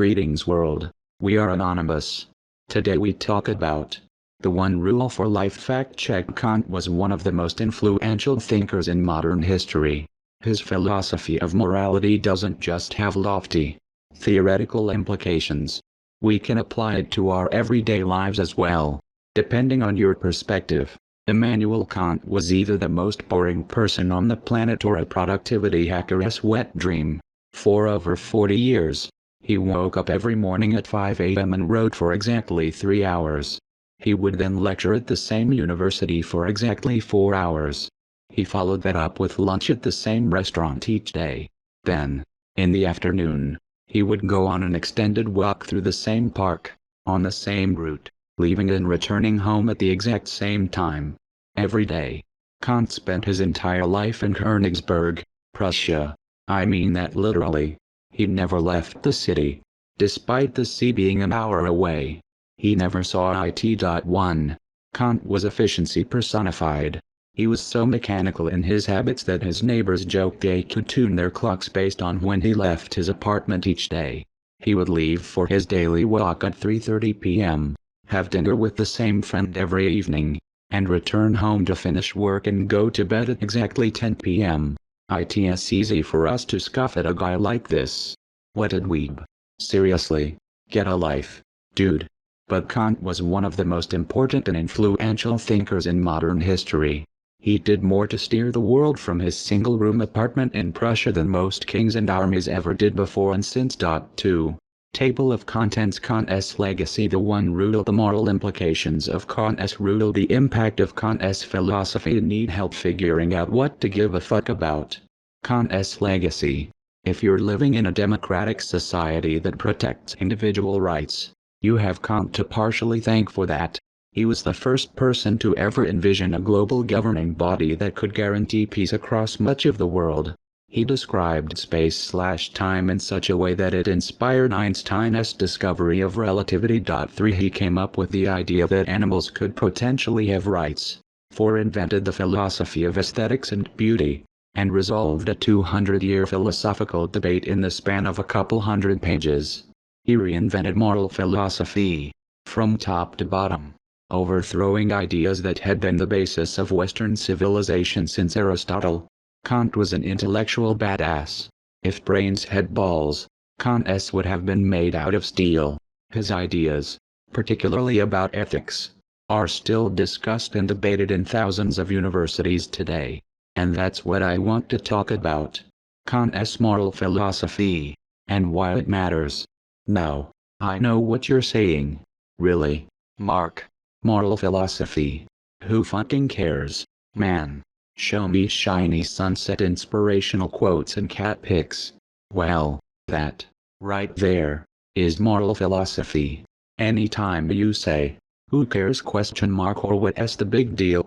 Greetings world. We are Anonymous. Today we talk about the one rule for life. Fact check. Kant was one of the most influential thinkers in modern history. His philosophy of morality doesn't just have lofty theoretical implications. We can apply it to our everyday lives as well, depending on your perspective. Immanuel Kant was either the most boring person on the planet or a productivity hacker's wet dream. For over 40 years, he woke up every morning at 5 a.m. and wrote for exactly 3 hours. He would then lecture at the same university for exactly 4 hours. He followed that up with lunch at the same restaurant each day. Then, in the afternoon, he would go on an extended walk through the same park, on the same route, leaving and returning home at the exact same time. Every day. Kant spent his entire life in Königsberg, Prussia. I mean that literally. He never left the city, despite the sea being an hour away. He never saw it. Kant was efficiency personified. He was so mechanical in his habits that his neighbors joked they could tune their clocks based on when he left his apartment each day. He would leave for his daily walk at 3:30 p.m., have dinner with the same friend every evening, and return home to finish work and go to bed at exactly 10 p.m. It's easy for us to scoff at a guy like this. What a dweeb. Seriously, get a life, dude. But Kant was one of the most important and influential thinkers in modern history. He did more to steer the world from his single-room apartment in Prussia than most kings and armies ever did before and since. 2. Table of Contents. Kant's legacy. The one rule. The moral implications of Kant's rule. The impact of Kant's philosophy. Need help figuring out what to give a fuck about? Kant's legacy. If you're living in a democratic society that protects individual rights, you have Kant to partially thank for that. He was the first person to ever envision a global governing body that could guarantee peace across much of the world. He described space/time in such a way that it inspired Einstein's discovery of relativity. 3. He came up with the idea that animals could potentially have rights. 4. Invented the philosophy of aesthetics and beauty, and resolved a 200-year philosophical debate in the span of a couple hundred pages. He reinvented moral philosophy, from top to bottom, overthrowing ideas that had been the basis of Western civilization since Aristotle. Kant was an intellectual badass. If brains had balls, Kant's would have been made out of steel. His ideas, particularly about ethics, are still discussed and debated in thousands of universities today. And that's what I want to talk about. Kant's moral philosophy, and why it matters. Now, I know what you're saying. Really, Mark? Moral philosophy? Who fucking cares, man? Show me shiny sunset inspirational quotes and cat pics. Well, that, right there, is moral philosophy. Anytime you say, who cares or what's the big deal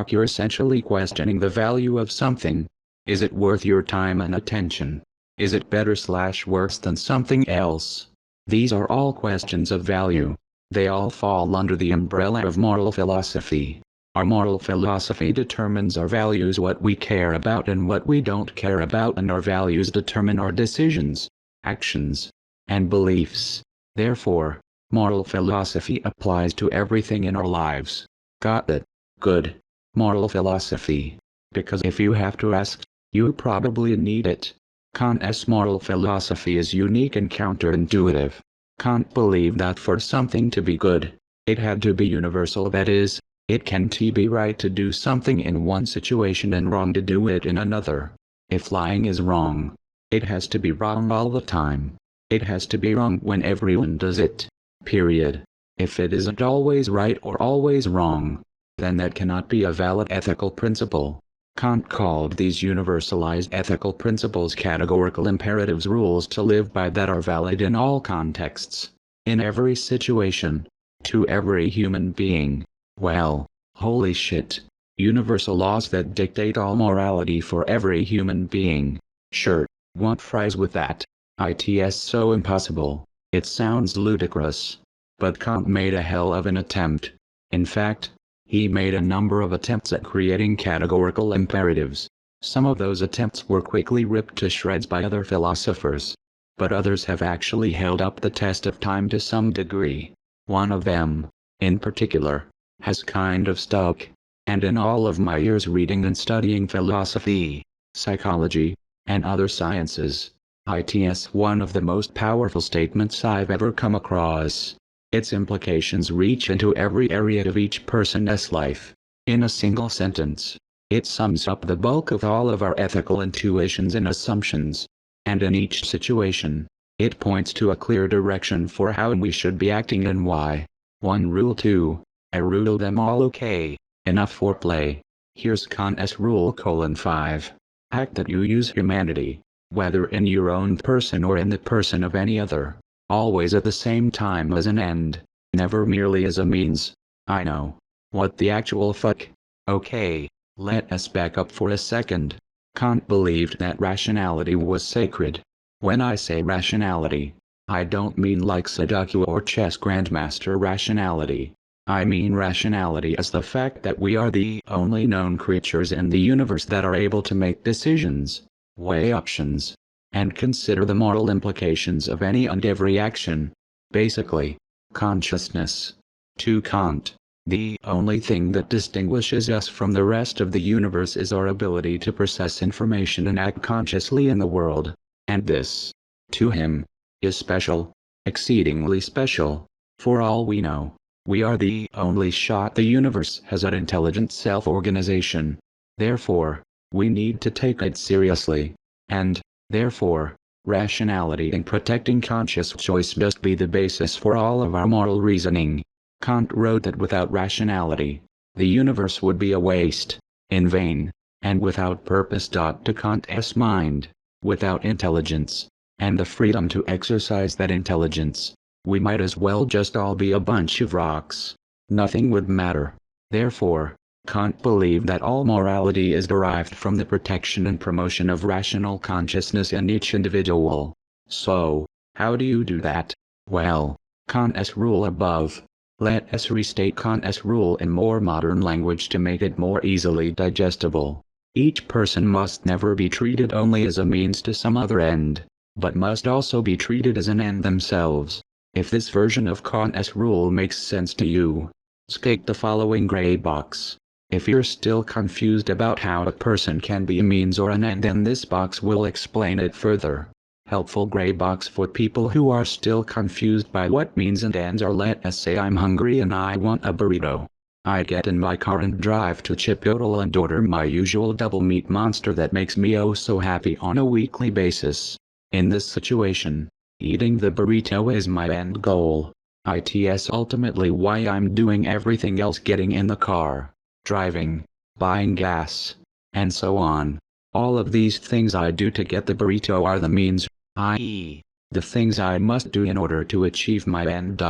you're essentially questioning the value of something. Is it worth your time and attention? Is it better/worse than something else? These are all questions of value. They all fall under the umbrella of moral philosophy. Our moral philosophy determines our values, what we care about and what we don't care about, and our values determine our decisions, actions, and beliefs. Therefore, moral philosophy applies to everything in our lives. Got it? Good. Moral philosophy. Because if you have to ask, you probably need it. Kant's moral philosophy is unique and counterintuitive. Kant believed that for something to be good, it had to be universal. That is, it can't be right to do something in one situation and wrong to do it in another. If lying is wrong, it has to be wrong all the time. It has to be wrong when everyone does it. Period. If it isn't always right or always wrong, then that cannot be a valid ethical principle. Kant called these universalized ethical principles categorical imperatives, rules to live by that are valid in all contexts, in every situation, to every human being. Well, holy shit. Universal laws that dictate all morality for every human being. Sure, want fries with that? It's so impossible. It sounds ludicrous. But Kant made a hell of an attempt. In fact, he made a number of attempts at creating categorical imperatives. Some of those attempts were quickly ripped to shreds by other philosophers. but others have actually held up the test of time to some degree. One of them, in particular, has kind of stuck. And in all of my years reading and studying philosophy, psychology, and other sciences, it's one of the most powerful statements I've ever come across. Its implications reach into every area of each person's life. In a single sentence, it sums up the bulk of all of our ethical intuitions and assumptions. And in each situation, it points to a clear direction for how we should be acting and why. One rule 2. I rule them all okay. Enough foreplay. Here's Kant's rule: 5. Act that you use humanity, whether in your own person or in the person of any other, always at the same time as an end, never merely as a means. I know. What the actual fuck? Okay, let us back up for a second. Kant believed that rationality was sacred. When I say rationality, I don't mean like Sudoku or chess grandmaster rationality. I mean rationality as the fact that we are the only known creatures in the universe that are able to make decisions, weigh options, and consider the moral implications of any and every action. Basically, consciousness. To Kant, the only thing that distinguishes us from the rest of the universe is our ability to process information and act consciously in the world. And this, to him, is special, exceedingly special. For all we know, we are the only shot the universe has at intelligent self-organization. Therefore, we need to take it seriously. And, therefore, rationality in protecting conscious choice must be the basis for all of our moral reasoning. Kant wrote that without rationality, the universe would be a waste, in vain, and without purpose. To Kant's mind, without intelligence, and the freedom to exercise that intelligence, we might as well just all be a bunch of rocks. Nothing would matter. Therefore, Kant believed that all morality is derived from the protection and promotion of rational consciousness in each individual. So, how do you do that? Well, Kant's rule above. Let us restate Kant's rule in more modern language to make it more easily digestible. Each person must never be treated only as a means to some other end, but must also be treated as an end themselves. If this version of Kant's rule makes sense to you, click the following gray box. If you're still confused about how a person can be a means or an end, then this box will explain it further. Helpful gray box for people who are still confused by what means and ends are. Let us say I'm hungry and I want a burrito. I get in my car and drive to Chipotle and order my usual double meat monster that makes me oh so happy on a weekly basis. In this situation, eating the burrito is my end goal. It's ultimately why I'm doing everything else: getting in the car, driving, buying gas, and so on. All of these things I do to get the burrito are the means, i.e., the things I must do in order to achieve my end.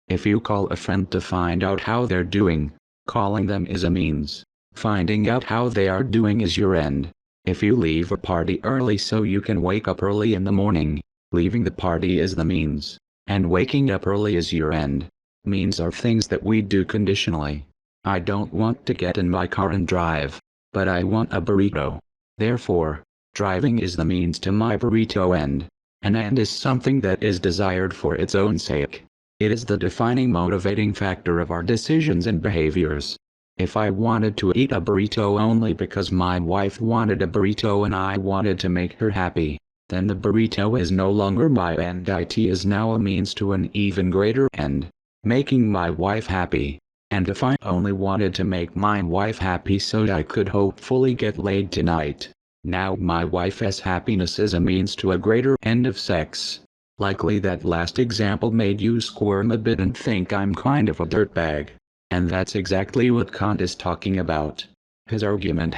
If you call a friend to find out how they're doing, calling them is a means. Finding out how they are doing is your end. If you leave a party early so you can wake up early in the morning, leaving the party is the means, and waking up early is your end. Means are things that we do conditionally. I don't want to get in my car and drive, but I want a burrito. Therefore, driving is the means to my burrito end. An end is something that is desired for its own sake. It is the defining motivating factor of our decisions and behaviors. If I wanted to eat a burrito only because my wife wanted a burrito and I wanted to make her happy, then the burrito is no longer my end. It is now a means to an even greater end, making my wife happy. And if I only wanted to make my wife happy so I could hopefully get laid tonight, now my wife's happiness is a means to a greater end of sex. Likely that last example made you squirm a bit and think I'm kind of a dirtbag. And that's exactly what Kant is talking about. His argument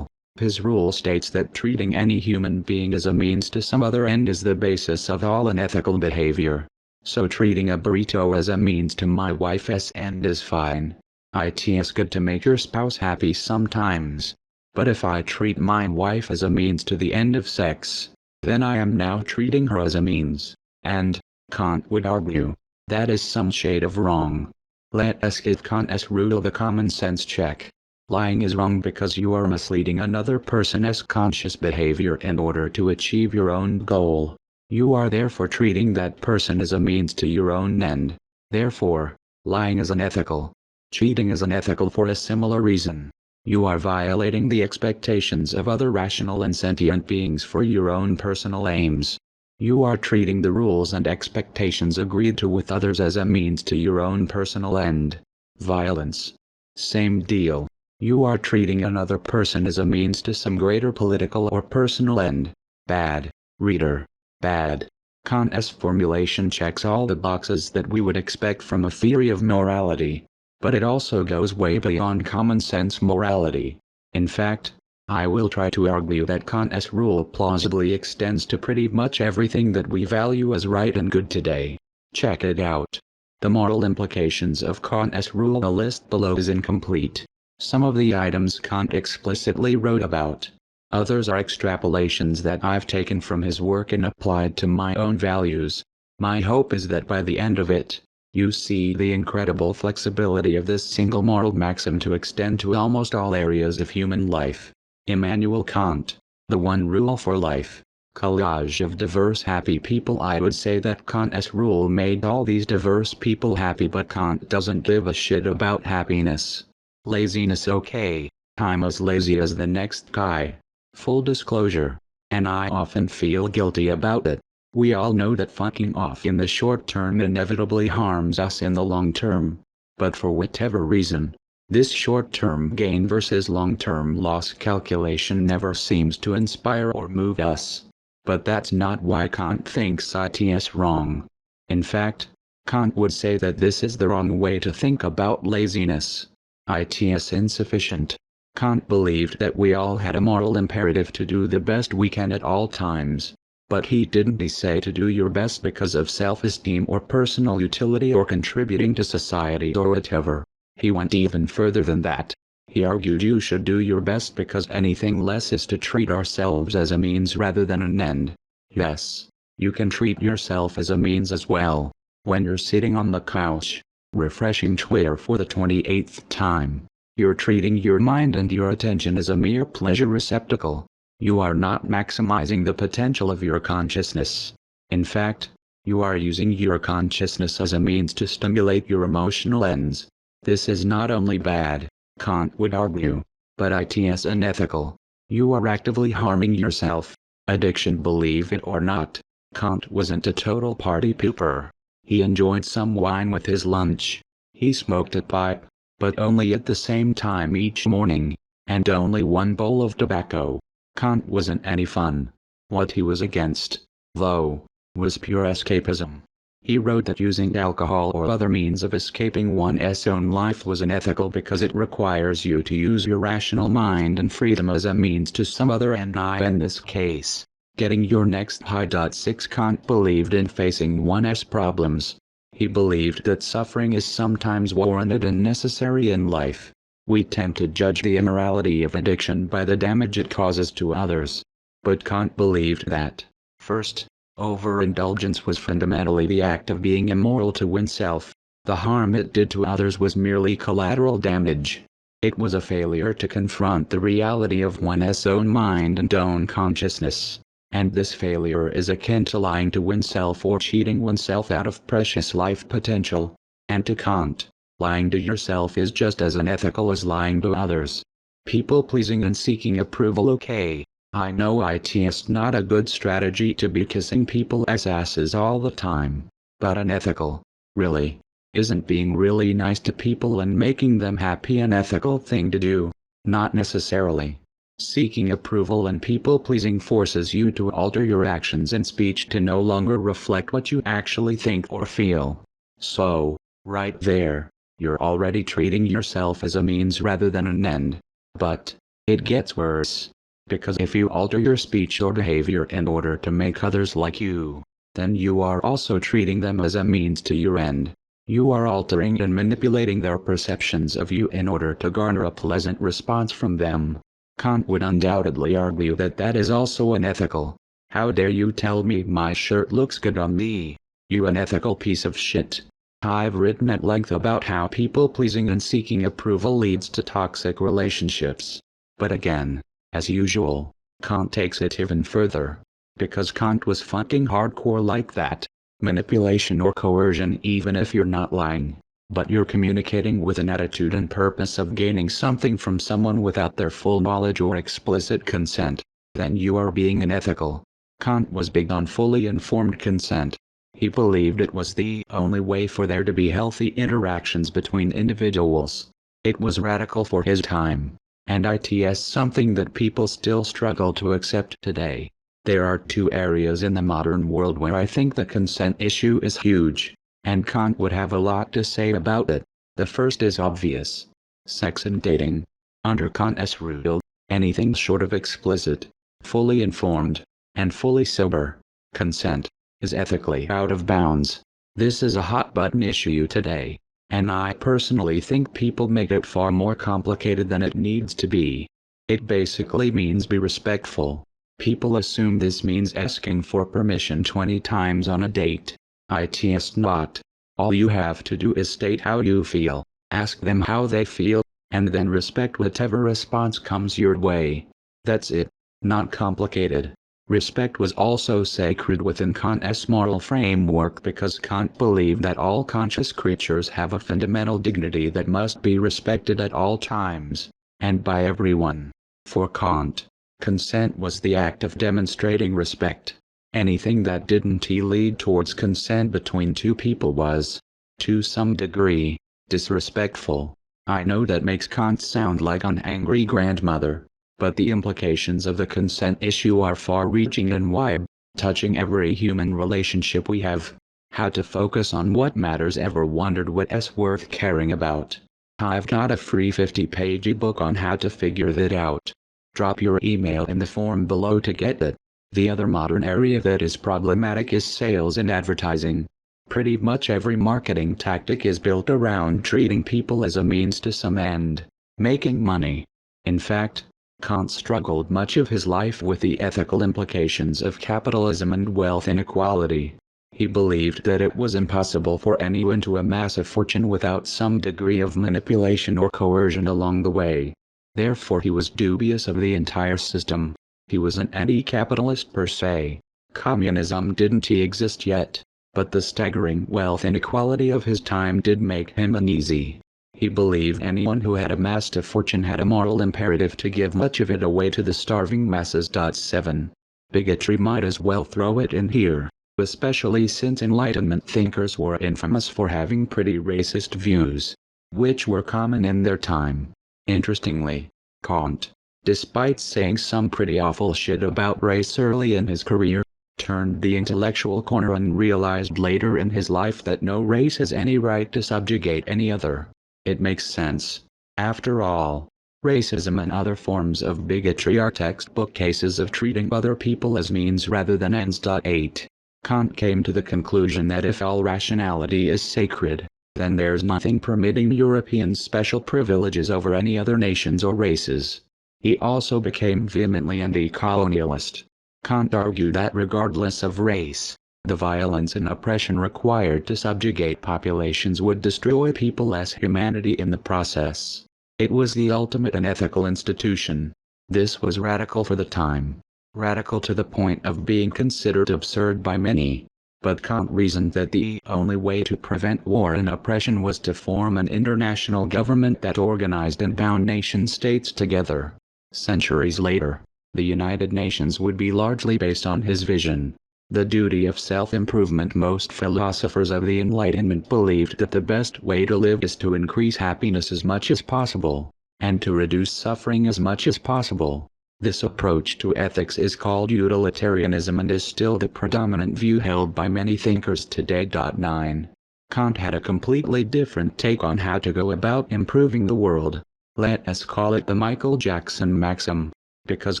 his rule states that treating any human being as a means to some other end is the basis of all unethical behavior. So treating a burrito as a means to my wife's end is fine. It's good to make your spouse happy sometimes. But if I treat my wife as a means to the end of sex, then I am now treating her as a means. And, Kant would argue, that is some shade of wrong. Let us give Kant's rule the common sense check. Lying is wrong because you are misleading another person's conscious behavior in order to achieve your own goal. You are therefore treating that person as a means to your own end. Therefore, lying is unethical. Cheating is unethical for a similar reason. You are violating the expectations of other rational and sentient beings for your own personal aims. You are treating the rules and expectations agreed to with others as a means to your own personal end. Violence. Same deal. You are treating another person as a means to some greater political or personal end. Bad. Reader. Bad. Kant's formulation checks all the boxes that we would expect from a theory of morality. But it also goes way beyond common sense morality. In fact, I will try to argue that Kant's rule plausibly extends to pretty much everything that we value as right and good today. Check it out. The moral implications of Kant's rule. The list below is incomplete. Some of the items Kant explicitly wrote about. Others are extrapolations that I've taken from his work and applied to my own values. My hope is that by the end of it, you see the incredible flexibility of this single moral maxim to extend to almost all areas of human life. Immanuel Kant, The One Rule for Life. Collage of diverse happy people. I would say that Kant's rule made all these diverse people happy, but Kant doesn't give a shit about happiness. Laziness. Okay, I'm as lazy as the next guy. Full disclosure. And I often feel guilty about it. We all know that fucking off in the short term inevitably harms us in the long term. But for whatever reason, this short-term gain versus long-term loss calculation never seems to inspire or move us. But that's not why Kant thinks it's wrong. In fact, Kant would say that this is the wrong way to think about laziness. It's insufficient. Kant believed that we all had a moral imperative to do the best we can at all times. But he didn't say to do your best because of self-esteem or personal utility or contributing to society or whatever. He went even further than that. He argued you should do your best because anything less is to treat ourselves as a means rather than an end. Yes, you can treat yourself as a means as well. When you're sitting on the couch, refreshing Twitter for the 28th time, you're treating your mind and your attention as a mere pleasure receptacle. You are not maximizing the potential of your consciousness. In fact, you are using your consciousness as a means to stimulate your emotional ends. This is not only bad, Kant would argue, but it's unethical. You are actively harming yourself. Addiction. Believe it or not, Kant wasn't a total party pooper. He enjoyed some wine with his lunch. He smoked a pipe, but only at the same time each morning, and only one bowl of tobacco. Kant wasn't any fun. What he was against, though, was pure escapism. He wrote that using alcohol or other means of escaping one's own life was unethical because it requires you to use your rational mind and freedom as a means to some other end. In this case, getting your next high. 6. Kant believed in facing one's problems. He believed that suffering is sometimes warranted and necessary in life. We tend to judge the immorality of addiction by the damage it causes to others. But Kant believed that, first, overindulgence was fundamentally the act of being immoral to oneself. The harm it did to others was merely collateral damage. It was a failure to confront the reality of one's own mind and own consciousness. And this failure is akin to lying to oneself or cheating oneself out of precious life potential. And to Kant, lying to yourself is just as unethical as lying to others. People-pleasing and seeking approval. Okay, I know it's not a good strategy to be kissing people's asses all the time, but unethical, really. Isn't being really nice to people and making them happy an ethical thing to do? Not necessarily. Seeking approval and people-pleasing forces you to alter your actions and speech to no longer reflect what you actually think or feel. So, right there, you're already treating yourself as a means rather than an end. But, it gets worse. Because if you alter your speech or behavior in order to make others like you, then you are also treating them as a means to your end. You are altering and manipulating their perceptions of you in order to garner a pleasant response from them. Kant would undoubtedly argue that that is also unethical. How dare you tell me my shirt looks good on me, you unethical piece of shit. I've written at length about how people-pleasing and seeking approval leads to toxic relationships. But again, as usual, Kant takes it even further. because Kant was fucking hardcore like that. Manipulation or coercion, even if you're not lying, but you're communicating with an attitude and purpose of gaining something from someone without their full knowledge or explicit consent, then you are being unethical. Kant was big on fully informed consent. He believed it was the only way for there to be healthy interactions between individuals. It was radical for his time, and it's something that people still struggle to accept today. There are two areas in the modern world where I think the consent issue is huge, and Kant would have a lot to say about it. The first is obvious: sex and dating. Under Kant's rule, anything short of explicit, fully informed, and fully sober consent is ethically out of bounds. This is a hot-button issue today, and I personally think people make it far more complicated than it needs to be. It basically means be respectful. People assume this means asking for permission 20 times on a date. It's not. All you have to do is state how you feel, ask them how they feel, and then respect whatever response comes your way. That's it. Not complicated. Respect was also sacred within Kant's moral framework because Kant believed that all conscious creatures have a fundamental dignity that must be respected at all times, and by everyone. For Kant, consent was the act of demonstrating respect. Anything that didn't lead towards consent between two people was, to some degree, disrespectful. I know that makes Kant sound like an angry grandmother, but the implications of the consent issue are far-reaching and wide, touching every human relationship we have. How to focus on what matters. Ever wondered what's worth caring about? I've got a free 50-page ebook on how to figure that out. Drop your email in the form below to get it. The other modern area that is problematic is sales and advertising. Pretty much every marketing tactic is built around treating people as a means to some end, making money. In fact, Kant struggled much of his life with the ethical implications of capitalism and wealth inequality. He believed that it was impossible for anyone to amass a fortune without some degree of manipulation or coercion along the way. Therefore he was dubious of the entire system. He was an anti-capitalist per se. Communism didn't exist yet, but the staggering wealth inequality of his time did make him uneasy. He believed anyone who had amassed a fortune had a moral imperative to give much of it away to the starving masses. 7. Bigotry. Might as well throw it in here, especially since Enlightenment thinkers were infamous for having pretty racist views, which were common in their time. Interestingly, Kant, despite saying some pretty awful shit about race early in his career, turned the intellectual corner and realized later in his life that no race has any right to subjugate any other. It makes sense. After all, racism and other forms of bigotry are textbook cases of treating other people as means rather than ends. 8. Kant came to the conclusion that if all rationality is sacred, then there's nothing permitting Europeans special privileges over any other nations or races. He also became vehemently anti-colonialist. Kant argued that regardless of race, the violence and oppression required to subjugate populations would destroy people as humanity in the process. It was the ultimate unethical institution. This was radical for the time. Radical to the point of being considered absurd by many. But Kant reasoned that the only way to prevent war and oppression was to form an international government that organized and bound nation-states together. Centuries later, the United Nations would be largely based on his vision. The duty of self-improvement. Most philosophers of the Enlightenment believed that the best way to live is to increase happiness as much as possible, and to reduce suffering as much as possible. This approach to ethics is called utilitarianism and is still the predominant view held by many thinkers today. 9. Kant had a completely different take on how to go about improving the world. Let us call it the Michael Jackson maxim, because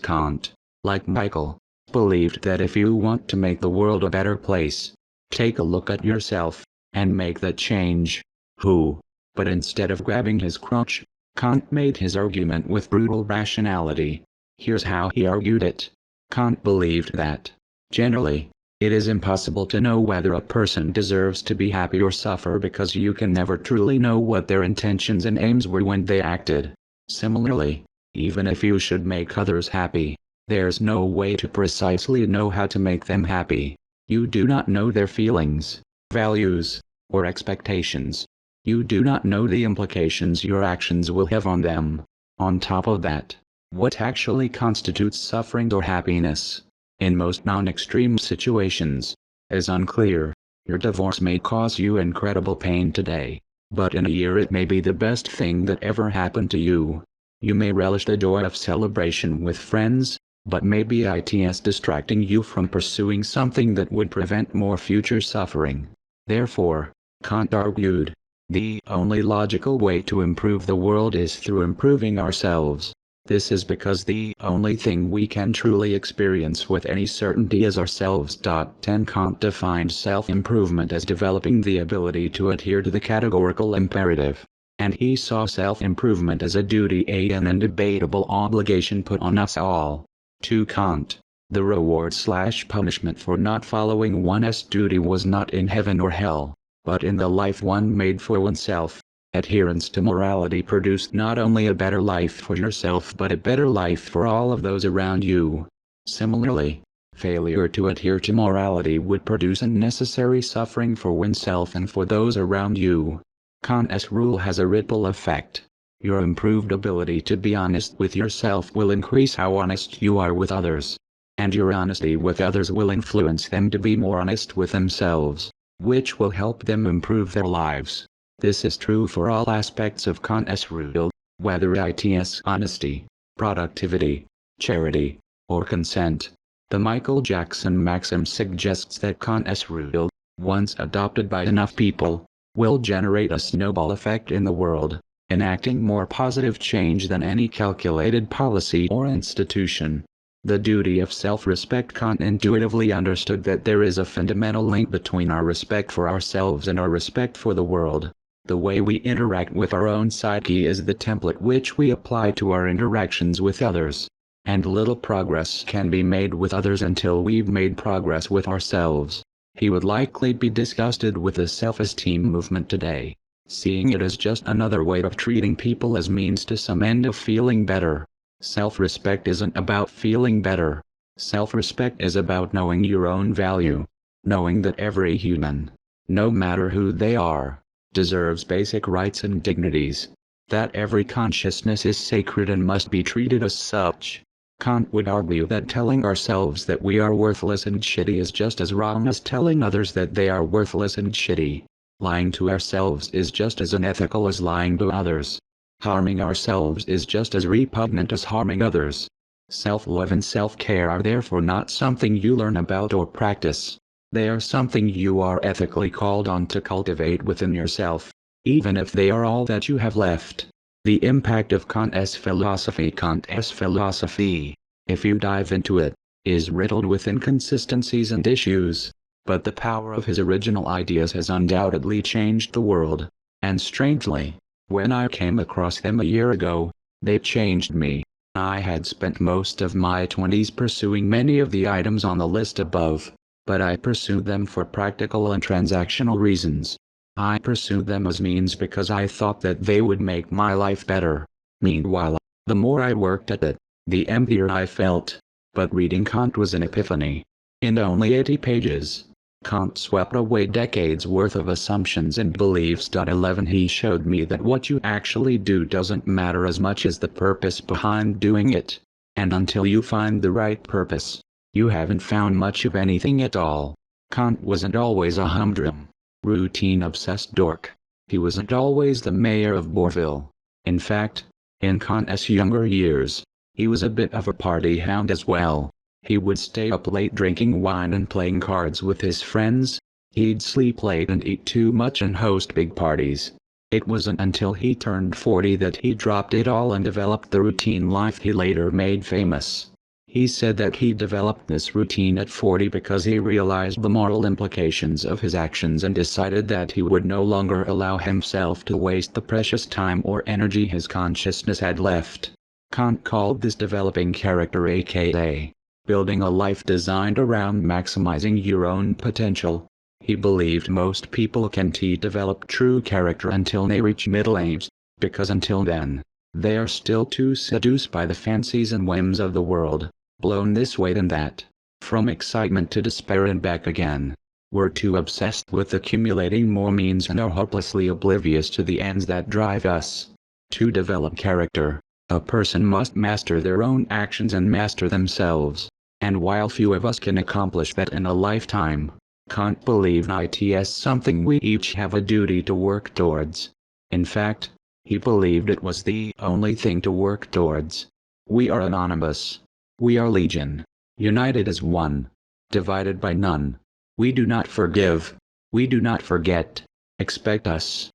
Kant, like Michael, believed that if you want to make the world a better place, take a look at yourself, and make that change. Who? But instead of grabbing his crotch, Kant made his argument with brutal rationality. Here's how he argued it. Kant believed that, generally, it is impossible to know whether a person deserves to be happy or suffer because you can never truly know what their intentions and aims were when they acted. Similarly, even if you should make others happy, There's no way to precisely know how to make them happy. You do not know their feelings, values, or expectations. You do not know the implications your actions will have on them. On top of that, what actually constitutes suffering or happiness, in most non-extreme situations, is unclear. Your divorce may cause you incredible pain today, but in a year it may be the best thing that ever happened to you. You may relish the joy of celebration with friends, but maybe it's distracting you from pursuing something that would prevent more future suffering. Therefore, Kant argued, the only logical way to improve the world is through improving ourselves. This is because the only thing we can truly experience with any certainty is ourselves. 10 Kant defined self-improvement as developing the ability to adhere to the categorical imperative, and he saw self-improvement as a duty, an undebatable obligation put on us all. To Kant, the reward/punishment for not following one's duty was not in heaven or hell, but in the life one made for oneself. Adherence to morality produced not only a better life for yourself but a better life for all of those around you. Similarly, failure to adhere to morality would produce unnecessary suffering for oneself and for those around you. Kant's rule has a ripple effect. Your improved ability to be honest with yourself will increase how honest you are with others. And your honesty with others will influence them to be more honest with themselves, which will help them improve their lives. This is true for all aspects of Kant's rule, whether it's honesty, productivity, charity, or consent. The Michael Jackson maxim suggests that Kant's rule, once adopted by enough people, will generate a snowball effect in the world, enacting more positive change than any calculated policy or institution. The duty of self-respect. Kant intuitively understood that there is a fundamental link between our respect for ourselves and our respect for the world. The way we interact with our own psyche is the template which we apply to our interactions with others. And little progress can be made with others until we've made progress with ourselves. He would likely be disgusted with the self-esteem movement today, seeing it as just another way of treating people as means to some end of feeling better. Self-respect isn't about feeling better. Self-respect is about knowing your own value. Knowing that every human, no matter who they are, deserves basic rights and dignities. That every consciousness is sacred and must be treated as such. Kant would argue that telling ourselves that we are worthless and shitty is just as wrong as telling others that they are worthless and shitty. Lying to ourselves is just as unethical as lying to others. Harming ourselves is just as repugnant as harming others. Self-love and self-care are therefore not something you learn about or practice. They are something you are ethically called on to cultivate within yourself, even if they are all that you have left. The impact of Kant's philosophy. Kant's philosophy, if you dive into it, is riddled with inconsistencies and issues, but the power of his original ideas has undoubtedly changed the world, and strangely, when I came across them a year ago, they changed me. I had spent most of my 20s pursuing many of the items on the list above, but I pursued them for practical and transactional reasons. I pursued them as means because I thought that they would make my life better. Meanwhile, the more I worked at it, the emptier I felt. But reading Kant was an epiphany. In only 80 pages, Kant swept away decades worth of assumptions and beliefs. 11 He showed me that what you actually do doesn't matter as much as the purpose behind doing it. And until you find the right purpose, you haven't found much of anything at all. Kant wasn't always a humdrum, routine-obsessed dork. He wasn't always the mayor of Bourville. In fact, in Kant's younger years, he was a bit of a party hound as well. He would stay up late drinking wine and playing cards with his friends. He'd sleep late and eat too much and host big parties. It wasn't until he turned 40 that he dropped it all and developed the routine life he later made famous. He said that he developed this routine at 40 because he realized the moral implications of his actions and decided that he would no longer allow himself to waste the precious time or energy his consciousness had left. Kant called this developing character, aka building a life designed around maximizing your own potential. He believed most people can't develop true character until they reach middle age, because until then, they are still too seduced by the fancies and whims of the world. blown this way and that, from excitement to despair and back again. We're too obsessed with accumulating more means and are hopelessly oblivious to the ends that drive us. To develop character, a person must master their own actions and master themselves. And while few of us can accomplish that in a lifetime, Kant believed it is something we each have a duty to work towards. In fact, he believed it was the only thing to work towards. We are anonymous. We are legion. United as one. Divided by none. We do not forgive. We do not forget. Expect us.